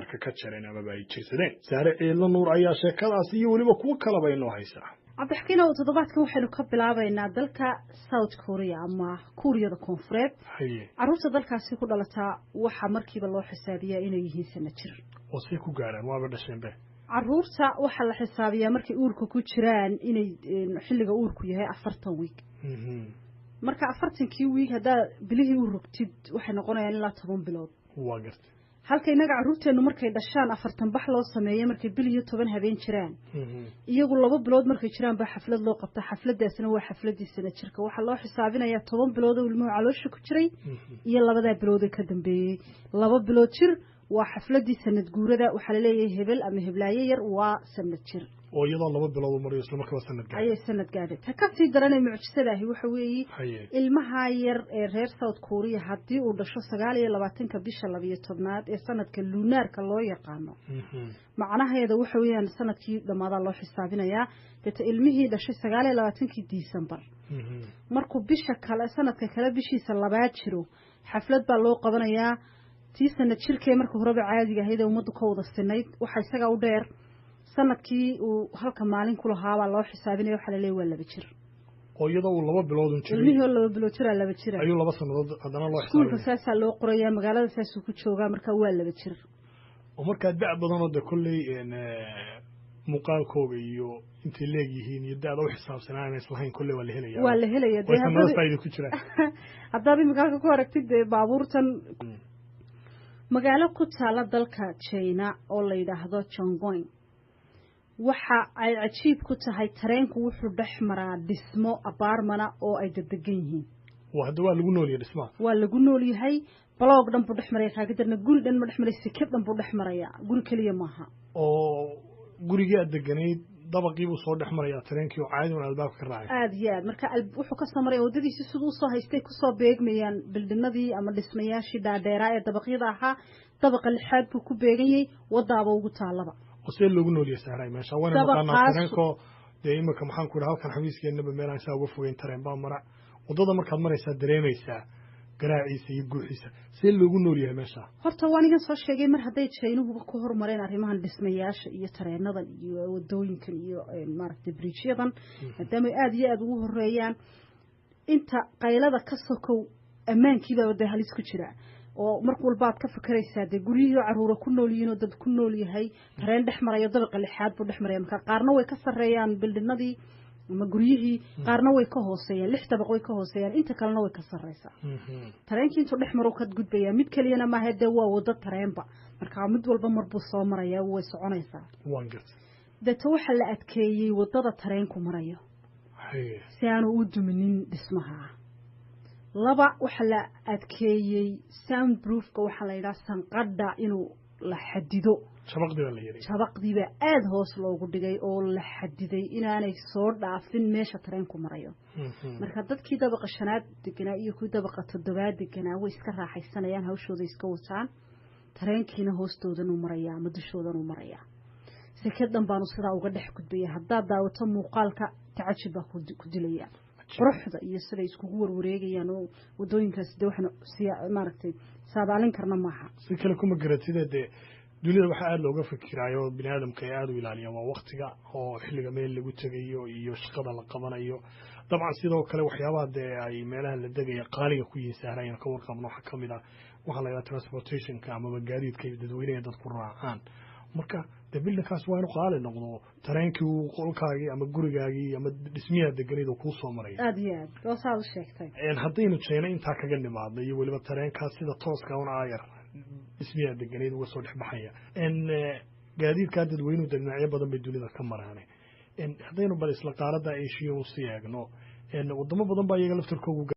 arka ka jareen ama ay jirsadeen saare ciidla nuur ayaa sheekadaas iyo waliba kuwa kalaba inoo haysaa cabdixkiin oo toddobaadkan waxaynu ka bilaabaynaa dalka South Korea ama Kuuriyada Koonfureed carruurta dalkaasi ku dhalataa waxa markiiba loo xisaabiyaa inay yihiin sanad jir oo si ku gaaraan waaba dhasheenbe carruurta waxa la xisaabiyaa markay uurka ku jiraan inay xilliga uurku yahay 40 week marka 40kii week hadaa bilihii u rogtid waxay noqonayaan ilaa 10 bilood waa gartay halka inaga carruurteenu markay dhashaan 40 bax loo sameeyo markay biliyo 10 habeen jiraan iyagu 2 bilood markay jiraan ba xaflad loo qabta xafladaasna waa xafladii sanad jirka waxa loo xisaabinayaa 10 bilood oo ilmuhu caloosha ku jiray iyo 2 bilood ka dambeeyay 2 bilood jir waa xafladii sanad guurada waxa la leeyahay hebel ama heblaaye yar waa sanad jir oo iyadoo 2 bilood mariyo isla markaa sanad gaar ay sanad gaadhay ta ka sii daranay mucjisadahi waxa weeyii ilmaha yar ee reer South Korea hadii uu dhasho 29ka bisha 12aad ee sanadka lunaarka loo yaqaano macnaheedu waxa weeyaan sanadkii dhamaada loo xisaabinayaa dadka ilmihii dhashay 29kii December markuu bisha kale sanadka kale bishiisa labaad jiro xaflad baa loo qabanayaa tii sanad jirkee markii horeba caadiga ahayd ee umadu ka wada sinayd waxa isaga u dheer sanadkii uu halka maalin ku lahaa loo xisaabinayo waxa la leeyahay waa 2 jir oo iyadoo uu 2 bilood jiray ilmihii 2 bilood jira 2 jir ayuu 2 sanadood hadana loo xisaabinayo saasa loo qorayaa magaalada saas ku jooga marka waa 2 jir oo marka dad badan oo kulay muuqaalkooga iyo intii leeyihiin iyo dad u xisaabsanaan islahayn kulay waa la helayaa hadaba faa'iido ku jira hadaba magaalka ku aragtid baabuurtan magaalo ku taala dalka China oo la yiraahdo Chongqing waxa ay ajiib ku tahay tareenku wuxuu dhaxmaraa dhismo apartment oo ay degan yihiin waa lagu nool yahay dhismaha waa lagu nool yahay block dhan buu dhaxmaray kaaga darna guri dhan ma dhaxmaray sikir dhan buu dhaxmaraya guri kaliya maaha oo guriga deganayd dabaqii buu soo dhaxmaraya tareenkii oo caadi ah albaabka ka raacay aad iyo aad marka wuxuu ka samaray wadadiisa sidoo soo haystay ku soo beegmayaan bildinadii ama dhismayaashii dhaadheeraa ee dabaqyada ahaa dabaqa lixaad buu ku beegayay wadaaba ugu taalaba وسيل لو قلنا لي سهرة ما شاء الله أنا مقانا ترينكو دائما كمحن كل هالكن حبيسك إنه بميلان سا وقفوا ترين بامرة وضد مركب مرة يسا دريميسا قراعيسا يبقوحيسا سيل لو قلنا لي ما شاء horta waanigan soo sheegay mar haday China ku hormareen arrimahan dhismayaasha iyo tareenada iyo wadooyinkan iyo maaragtay bridge-yadan hadama aad iyo aad ugu horeeyaan inta qaylada ka sokow ammaankiiba wada halis ku jira oo markuu walbaad ka fakaraysaa de guriyo caruura ku nool yihiin oo dad ku nool yahay tareen dhaxmarayo dabaqa lixaad buu dhaxmaraya marka qaarna way ka sareeyaan bildinadii ama guriyihii qaarna way ka hooseeyaan 6 dabaq way ka hooseeyaan inta kalena way ka sareysaa tareenkii intuu dhaxmaro ka gudbaya mid kaliyana ma hada waa wada tareenba marka mid walba marbu soo maraya way soconaysaa waan gartay dadka waxa la adkeeyay wadada tareenku marayo si aanu u duminin dhismaha laba waxa la adkeeyay soundproofka waxa la yiraahdaa sanqadha inuu la xadido shabaqdiba aad hoos loogu dhigay oo la xadiday inaanay soo dhaafin meesha tareenku marayo marka dadkii dabaqa shanaad deganaa iyo ku dabaqa toddobaad deganaa way iska raaxaysanayaan hawshooda iska wataan tareenkiina hoostoodan u maraya ama dushoodan u maraya sikadan baanu sidaa uga dhex gudbaya hadaa daawato muuqaalka tacajub ku dilaya quruxda iyo sida iskugu warwareegayaan oo wadooyinkaas waxna maaragtay saadaalin karna maaha si kale kuma garatida dunida waxa aad looga fikiraayo bini'aadamka aad u ilaaliya waa waqtiga oo xilliga meel lagu tagayo iyo shaqada la qabanayo dabcan sidoo kale waxyaabaha ay meelaha la degaya qaaliga ku yihiin ka warqabno waxa kamid ah waxa la yiraahdo transportation-ka ama gaadiidka dadweynaha dadku raacaan marka bilkaas waa inuu qaali noqdo tareenkii uu qolkaagii ama gurigaagii ama dhismiyaha deganid oo ku soo maray aad iyo aad oo saad u sheegtay hadaynu China inta kaga nimaadno iyo waliba tareenkaas sida tooska una aayar dhismiyaha deganid uga soo dhexbaxaya gaadiidka dadweynuhu dhinacyo badan bay dunida ka maraan hadaynu bal isla qaaradda Asia u sii eegno wadamo badan baa iyaga laftirkooda